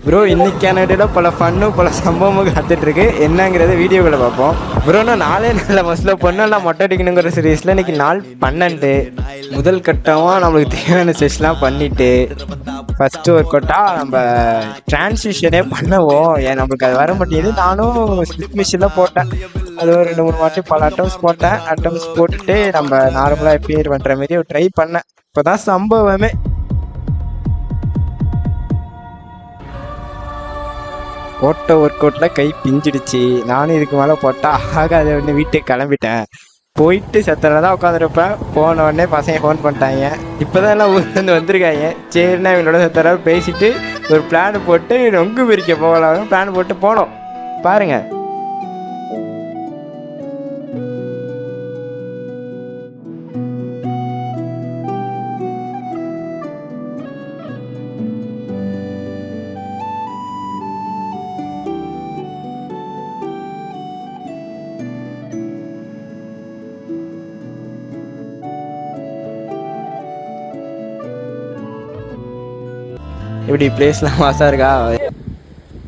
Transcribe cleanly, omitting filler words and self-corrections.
Bro இன்னைக்கான டேட்டில் பல ஃபன்னும் பல சம்பவமும் காத்துட்ருக்கு. என்னங்கிறத வீடியோக்களை பார்ப்போம். ப்ரோ நான் 4 நாளில் ஃபஸ்ட்டில் பொண்ணெல்லாம் மொட்டை அடிக்கணுங்கிற சீரீஸில் இன்றைக்கி நாள் 12. முதல் கட்டமாக நம்மளுக்கு தேவையான ஸ்டெஷ்லாம் பண்ணிவிட்டு ஃபஸ்ட்டு ஒர்க் அவுட்டாக நம்ம டிரான்சிஷனே பண்ணுவோம். ஏன் நம்மளுக்கு அது வர மாட்டேங்குது. நானும் ஸ்லிப் மிஷினில் போட்டேன். அது ஒரு 2-3 வாட்டி பல அட்டம்ஸ் போட்டேன். அட்டம்ஸ் போட்டுட்டு நம்ம நார்மலாக எப்பயும் பண்ணுற மாரி ட்ரை பண்ணேன். இப்போ தான் சம்பவமே. போட்ட ஒர்க் அவுட்டில் கை பிஞ்சிடுச்சு. நானும் இதுக்கு மேலே போட்டால் ஆகாது ஒன்று வீட்டுக்கு கிளம்பிட்டேன். போயிட்டு செத்தனை தான் உட்காந்துருப்பேன். போன உடனே பசங்க ஃபோன் பண்ணிட்டாங்க. இப்போ தான் எல்லாம் ஊர்லேருந்து வந்திருக்காங்க. சரிண்ணா இவங்களோட செத்தனை பேசிட்டு ஒரு பிளான் போட்டு நொங்கு பிரிக்க போகலாம் பிளான் போட்டு போனோம். பாருங்கள். எப்படி பிளேஸ்லாம் மாசாக இருக்கா?